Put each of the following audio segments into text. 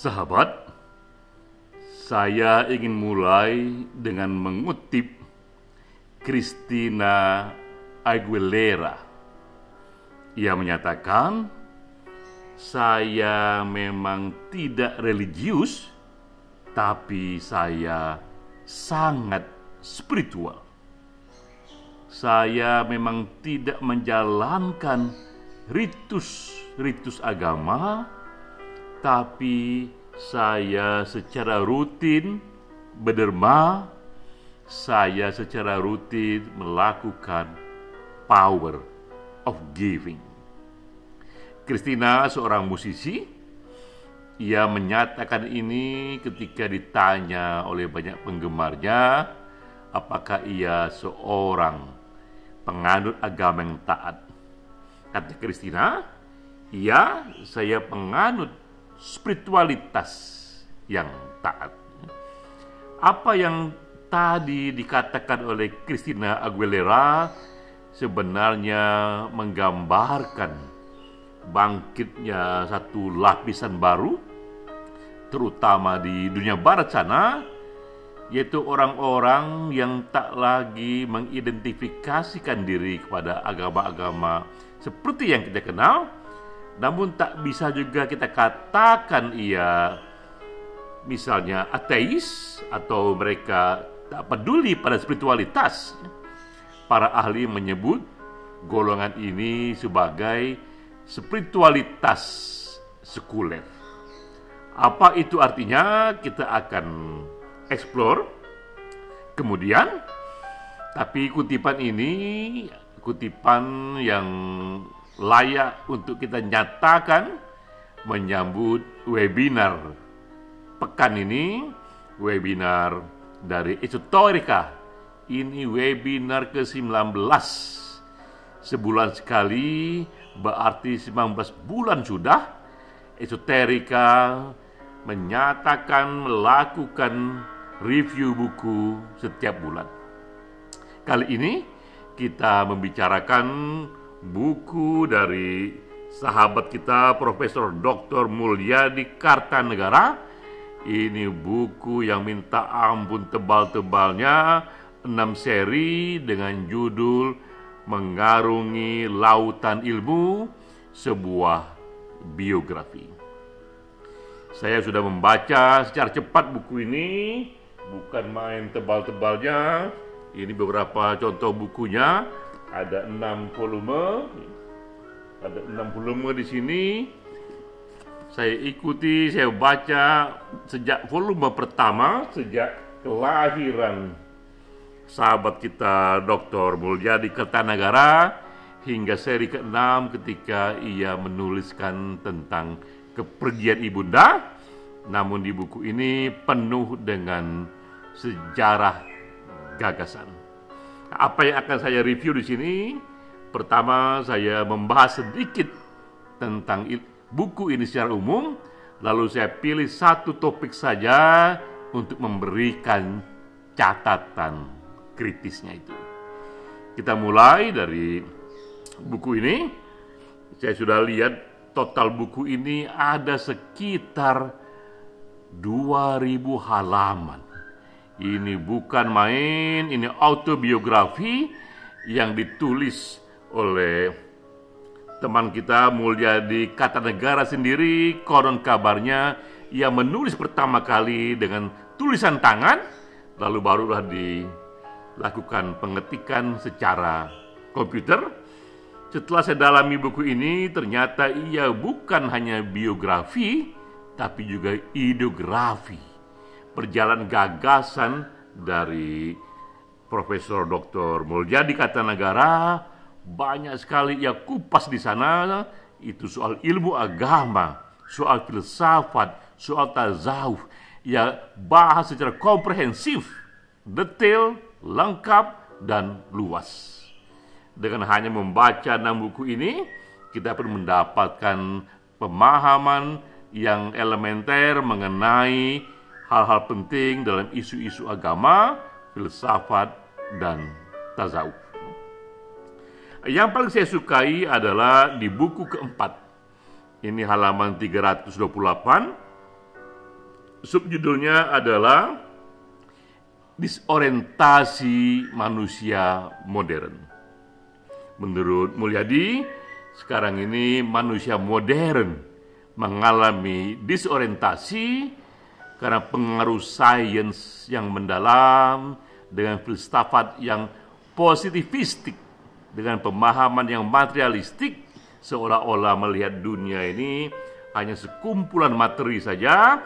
Sahabat, saya ingin mulai dengan mengutip Christina Aguilera. Ia menyatakan, "Saya memang tidak religius, tapi saya sangat spiritual. Saya memang tidak menjalankan ritus-ritus agama, tapi saya secara rutin berderma, saya secara rutin melakukan power of giving." Christina seorang musisi. Ia menyatakan ini ketika ditanya oleh banyak penggemarnya apakah ia seorang penganut agama yang taat. Kata Christina, "Iya, saya penganut spiritualitas yang taat." Apa yang tadi dikatakan oleh Christina Aguilera sebenarnya menggambarkan bangkitnya satu lapisan baru, terutama di dunia barat sana, yaitu orang-orang yang tak lagi mengidentifikasikan diri kepada agama-agama seperti yang kita kenal. Namun tak bisa juga kita katakan ia misalnya ateis atau mereka tak peduli pada spiritualitas. Para ahli menyebut golongan ini sebagai spiritualitas sekuler. Apa itu artinya? Kita akan explore kemudian. Tapi kutipan ini kutipan yang layak untuk kita nyatakan menyambut webinar pekan ini, webinar dari Esoterica. Ini webinar ke-19. Sebulan sekali, berarti 19 bulan sudah Esoterica menyatakan melakukan review buku setiap bulan. Kali ini kita membicarakan buku dari sahabat kita Profesor Dr. Mulyadi Kartanegara. Ini buku yang minta ampun tebal-tebalnya, 6 seri dengan judul Mengarungi Lautan Ilmu, sebuah biografi. Saya sudah membaca secara cepat buku ini, bukan main tebal-tebalnya. Ini beberapa contoh bukunya. Ada 6 volume. Ada 6 volume di sini. Saya ikuti, saya baca sejak volume pertama, sejak kelahiran sahabat kita Dr. Mulyadi Kartanegara hingga seri ke-6 ketika ia menuliskan tentang kepergian ibunda. Namun di buku ini penuh dengan sejarah gagasan. Apa yang akan saya review di sini? Pertama, saya membahas sedikit tentang buku ini secara umum, lalu saya pilih satu topik saja untuk memberikan catatan kritisnya itu. Kita mulai dari buku ini. Saya sudah lihat total buku ini ada sekitar 2000 halaman. Ini bukan main, ini autobiografi yang ditulis oleh teman kita Mulyadi Kartanegara sendiri. Konon kabarnya ia menulis pertama kali dengan tulisan tangan, lalu barulah dilakukan pengetikan secara komputer. Setelah saya dalami buku ini, ternyata ia bukan hanya biografi, tapi juga ideografi. Perjalanan gagasan dari Profesor Dr. Mulyadi Kartanegara banyak sekali ia kupas di sana. Itu soal ilmu agama, soal filsafat, soal tasawuf. Ia bahas secara komprehensif, detail, lengkap, dan luas. Dengan hanya membaca 6 buku ini, kita pun mendapatkan pemahaman yang elementer mengenai hal-hal penting dalam isu-isu agama, filsafat, dan tasawuf. Yang paling saya sukai adalah di buku keempat. Ini halaman 328. Subjudulnya adalah disorientasi manusia modern. Menurut Mulyadi, sekarang ini manusia modern mengalami disorientasi karena pengaruh sains yang mendalam dengan filsafat yang positivistik, dengan pemahaman yang materialistik, seolah-olah melihat dunia ini hanya sekumpulan materi saja.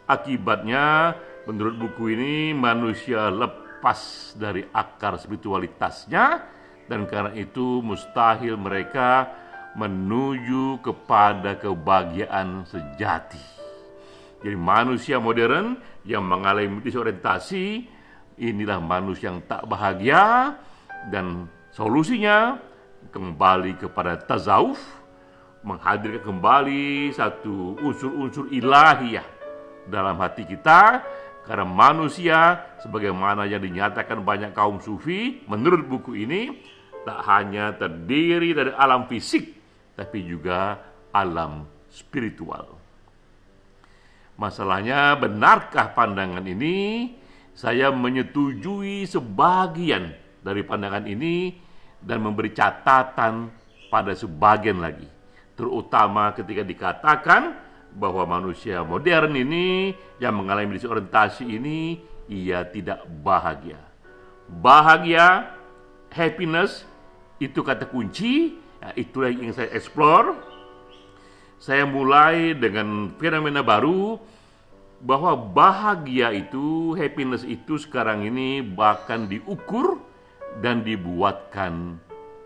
Akibatnya, menurut buku ini, manusia lepas dari akar spiritualitasnya, dan karena itu mustahil mereka menuju kepada kebahagiaan sejati. Jadi manusia modern yang mengalami disorientasi, inilah manusia yang tak bahagia, dan solusinya kembali kepada tasawuf, menghadirkan kembali satu unsur-unsur ilahiyah dalam hati kita, karena manusia sebagaimana yang dinyatakan banyak kaum sufi menurut buku ini tak hanya terdiri dari alam fisik tapi juga alam spiritual. Masalahnya, benarkah pandangan ini? Saya menyetujui sebagian dari pandangan ini dan memberi catatan pada sebagian lagi, terutama ketika dikatakan bahwa manusia modern ini yang mengalami disorientasi ini, ia tidak bahagia. Bahagia, happiness, itu kata kunci. Itulah yang ingin saya explore. Saya mulai dengan fenomena baru, bahwa bahagia itu, happiness itu sekarang ini bahkan diukur dan dibuatkan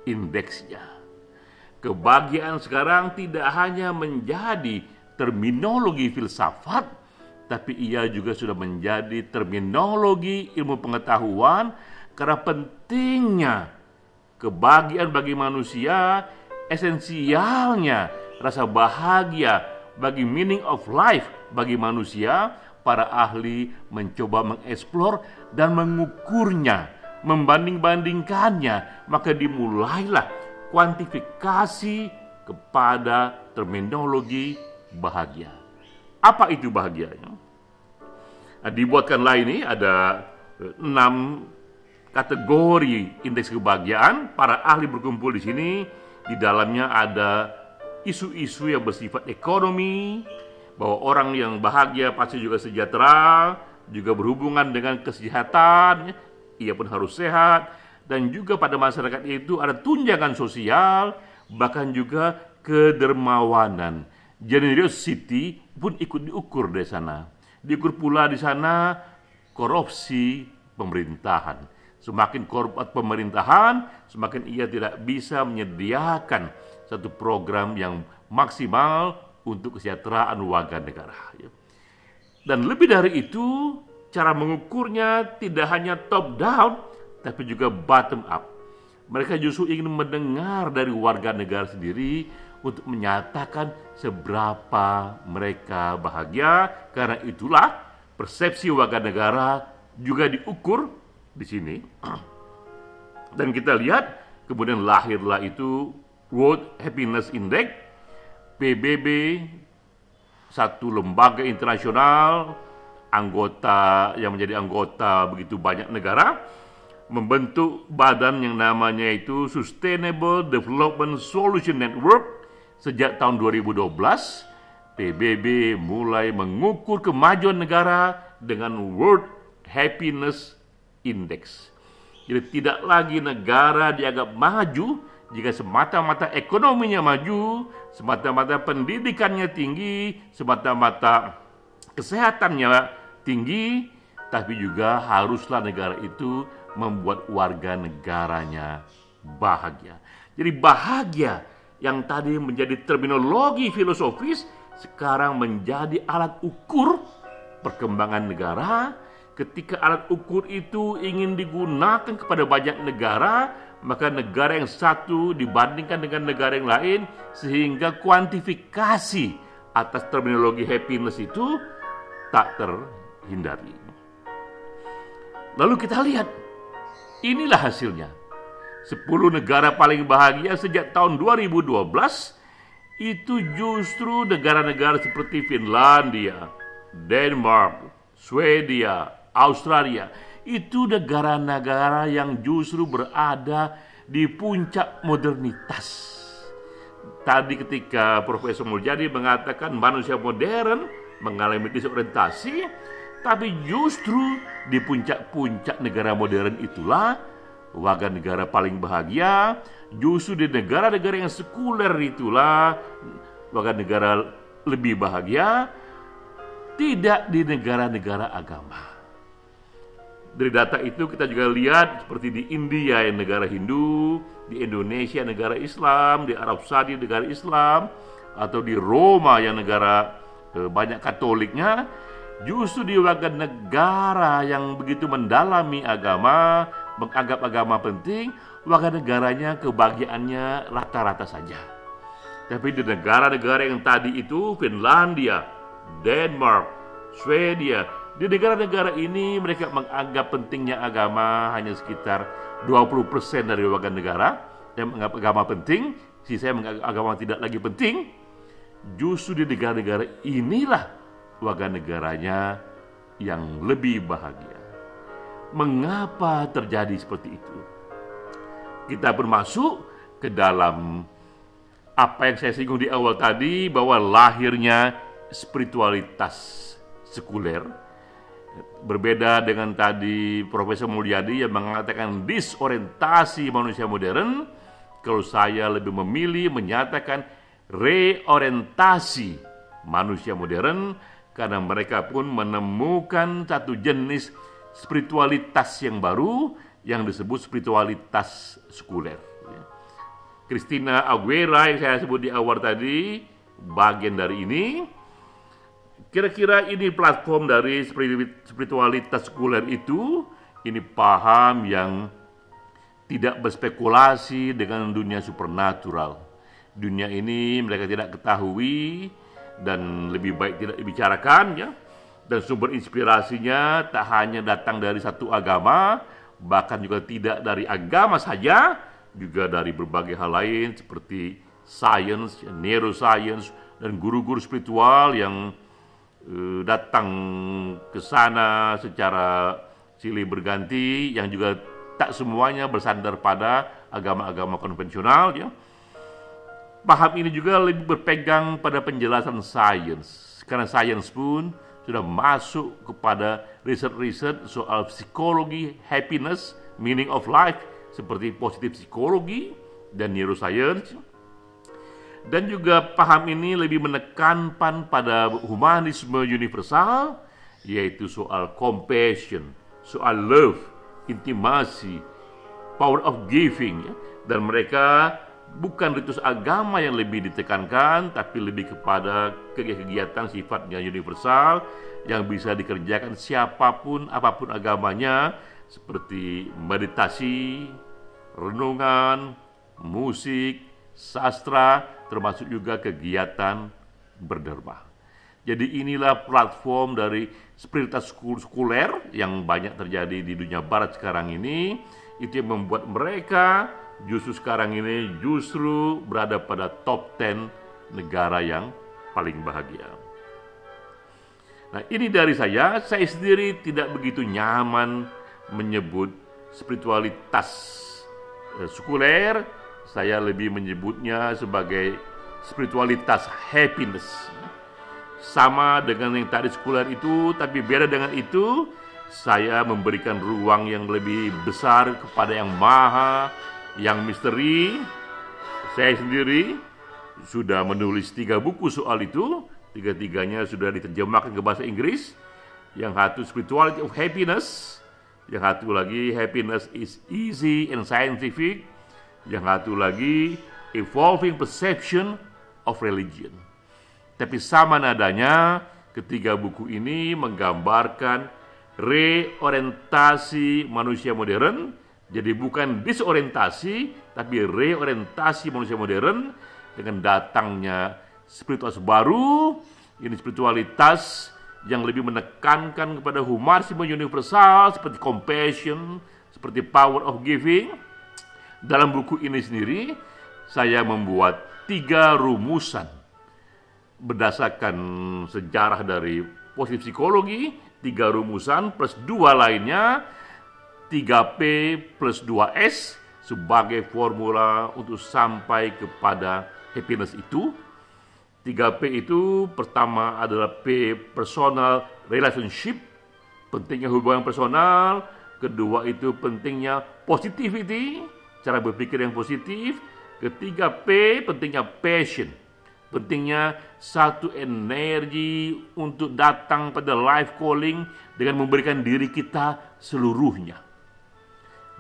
indeksnya. Kebahagiaan sekarang tidak hanya menjadi terminologi filsafat, tapi ia juga sudah menjadi terminologi ilmu pengetahuan, karena pentingnya kebahagiaan bagi manusia, esensialnya rasa bahagia bagi meaning of life bagi manusia. Para ahli mencoba mengeksplor dan mengukurnya, membanding-bandingkannya, maka dimulailah kuantifikasi kepada terminologi bahagia. Apa itu bahagia? Dibuatkanlah ini ada 6 kategori indeks kebahagiaan. Para ahli berkumpul di sini. Di dalamnya ada isu-isu yang bersifat ekonomi, bahwa orang yang bahagia pasti juga sejahtera, juga berhubungan dengan kesehatan, ia pun harus sehat, dan juga pada masyarakat itu ada tunjangan sosial, bahkan juga kedermawanan. Generosity pun ikut diukur di sana. Diukur pula di sana korupsi pemerintahan. Semakin korup pemerintahan, semakin ia tidak bisa menyediakan satu program yang maksimal untuk kesejahteraan warga negara. Dan lebih dari itu, cara mengukurnya tidak hanya top down, tapi juga bottom up. Mereka justru ingin mendengar dari warga negara sendiri untuk menyatakan seberapa mereka bahagia. Karena itulah persepsi warga negara juga diukur di sini. Dan kita lihat kemudian lahirlah itu World Happiness Index, PBB, satu lembaga internasional yang menjadi anggota begitu banyak negara, membentuk badan yang namanya itu Sustainable Development Solution Network. Sejak tahun 2012, PBB mulai mengukur kemajuan negara dengan World Happiness Index. Jadi tidak lagi negara dianggap maju jika semata-mata ekonominya maju, semata-mata pendidikannya tinggi, semata-mata kesehatannya tinggi, tapi juga haruslah negara itu membuat warga negaranya bahagia. Jadi bahagia yang tadi menjadi terminologi filosofis sekarang menjadi alat ukur perkembangan negara. Ketika alat ukur itu ingin digunakan kepada banyak negara, maka negara yang satu dibandingkan dengan negara yang lain, sehingga kuantifikasi atas terminologi happiness itu tak terhindari. Lalu kita lihat, inilah hasilnya. 10 negara paling bahagia sejak tahun 2012 itu justru negara-negara seperti Finlandia, Denmark, Swedia, Australia. Itu negara-negara yang justru berada di puncak modernitas. Tadi ketika Profesor Mulyadi mengatakan manusia modern mengalami disorientasi, tapi justru di puncak-puncak negara modern itulah warga negara paling bahagia. Justru di negara-negara yang sekuler itulah warga negara lebih bahagia, tidak di negara-negara agama. Dari data itu kita juga lihat seperti di India yang negara Hindu, di Indonesia negara Islam, di Arab Saudi negara Islam, atau di Roma yang negara banyak Katoliknya. Justru di warga negara yang begitu mendalami agama, menganggap agama penting, warga negaranya kebahagiaannya rata-rata saja. Tapi di negara-negara yang tadi itu, Finlandia, Denmark, Swedia, di negara-negara ini mereka menganggap pentingnya agama hanya sekitar 20% dari warga negara yang menganggap agama penting, sisanya menganggap agama tidak lagi penting. Justru di negara-negara inilah warga negaranya yang lebih bahagia. Mengapa terjadi seperti itu? Kita bermasuk ke dalam apa yang saya singgung di awal tadi, bahwa lahirnya spiritualitas sekuler. Berbeda dengan tadi Profesor Mulyadi yang mengatakan disorientasi manusia modern, kalau saya lebih memilih menyatakan reorientasi manusia modern, karena mereka pun menemukan satu jenis spiritualitas yang baru yang disebut spiritualitas sekuler. Christina Aguilera yang saya sebut di awal tadi bagian dari ini. Kira-kira ini platform dari spiritualitas sekuler itu. Ini paham yang tidak berspekulasi dengan dunia supernatural. Dunia ini mereka tidak ketahui dan lebih baik tidak dibicarakan, ya. Dan sumber inspirasinya tak hanya datang dari satu agama, bahkan juga tidak dari agama saja, juga dari berbagai hal lain seperti science, neuroscience, dan guru-guru spiritual yang datang ke sana secara silih berganti, yang juga tak semuanya bersandar pada agama-agama konvensional, ya. Paham ini juga lebih berpegang pada penjelasan sains, karena sains pun sudah masuk kepada riset-riset soal psikologi happiness, meaning of life, seperti positif psikologi dan neuroscience. Dan juga paham ini lebih menekankan pada humanisme universal, yaitu soal compassion, soal love, intimasi, power of giving, ya. Dan mereka bukan ritus agama yang lebih ditekankan, tapi lebih kepada kegiatan sifatnya universal yang bisa dikerjakan siapapun, apapun agamanya, seperti meditasi, renungan, musik, sastra, termasuk juga kegiatan berderma. Jadi inilah platform dari spiritualitas sekuler yang banyak terjadi di dunia barat sekarang ini. Itu yang membuat mereka justru sekarang ini justru berada pada top 10 negara yang paling bahagia. Nah, ini dari saya sendiri tidak begitu nyaman menyebut spiritualitas sekuler. Saya lebih menyebutnya sebagai spiritualitas happiness. Sama dengan yang tadi sekuler itu, tapi beda dengan itu, saya memberikan ruang yang lebih besar kepada yang maha, yang misteri. Saya sendiri sudah menulis 3 buku soal itu. 3-tiganya sudah diterjemahkan ke bahasa Inggris. Yang satu Spirituality of Happiness, yang satu lagi Happiness is Easy and Scientific, yang satu lagi Evolving Perception of Religion. Tapi sama nadanya, ketiga buku ini menggambarkan reorientasi manusia modern. Jadi bukan disorientasi, tapi reorientasi manusia modern dengan datangnya spiritualitas baru. Ini spiritualitas yang lebih menekankan kepada humanisme universal, seperti compassion, seperti power of giving. Dalam buku ini sendiri, saya membuat 3 rumusan berdasarkan sejarah dari positif psikologi, 3 rumusan plus 2 lainnya, 3P plus 2S sebagai formula untuk sampai kepada happiness itu. 3P itu pertama adalah P, personal relationship, pentingnya hubungan personal. Kedua itu pentingnya positivity, cara berpikir yang positif. Ketiga P, pentingnya passion, pentingnya satu energi untuk datang pada life calling dengan memberikan diri kita seluruhnya.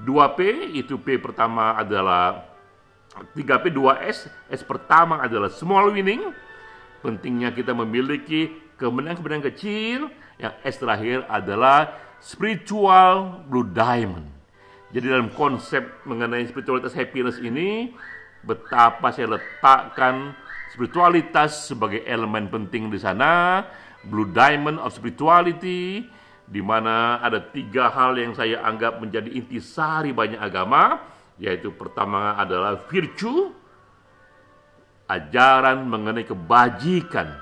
2P itu P pertama adalah 3P 2S, S pertama adalah small winning, pentingnya kita memiliki kemenangan-kemenangan kecil. Yang S terakhir adalah spiritual blue diamond. Jadi dalam konsep mengenai spiritualitas happiness ini, betapa saya letakkan spiritualitas sebagai elemen penting di sana, blue diamond of spirituality, di mana ada 3 hal yang saya anggap menjadi intisari banyak agama, yaitu pertama adalah virtue, ajaran mengenai kebajikan.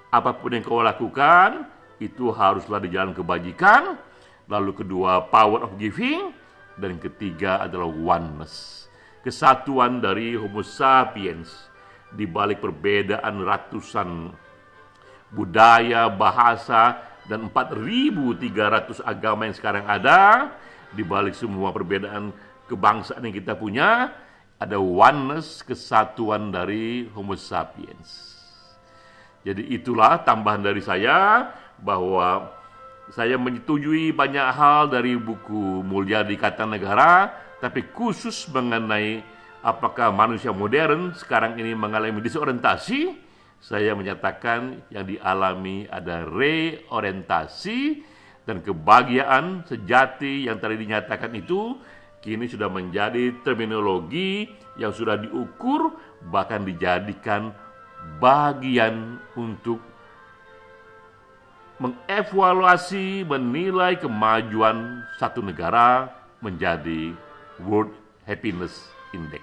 Apapun yang kau lakukan, itu haruslah di jalan kebajikan. Lalu kedua, power of giving. Dan ketiga adalah oneness, kesatuan dari Homo sapiens. Di balik perbedaan ratusan budaya, bahasa, dan 4.300 agama yang sekarang ada, di balik semua perbedaan kebangsaan yang kita punya, ada oneness, kesatuan dari Homo sapiens. Jadi itulah tambahan dari saya, bahwa saya menyetujui banyak hal dari buku Mulia di Kartanegara, tapi khusus mengenai apakah manusia modern sekarang ini mengalami disorientasi, saya menyatakan yang dialami ada reorientasi, dan kebahagiaan sejati yang tadi dinyatakan itu kini sudah menjadi terminologi yang sudah diukur, bahkan dijadikan bagian untuk mengevaluasi, menilai kemajuan satu negara menjadi World Happiness Index.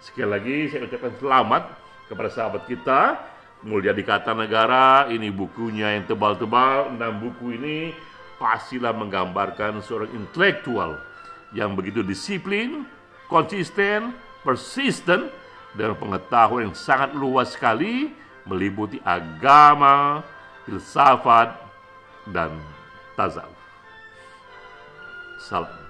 Sekali lagi saya ucapkan selamat kepada sahabat kita Mulia di Kartanegara. Ini bukunya yang tebal-tebal, 6 buku ini pastilah menggambarkan seorang intelektual yang begitu disiplin, konsisten, persisten, dan pengetahuan yang sangat luas sekali, meliputi agama, filsafat, dan tasawuf. Salam.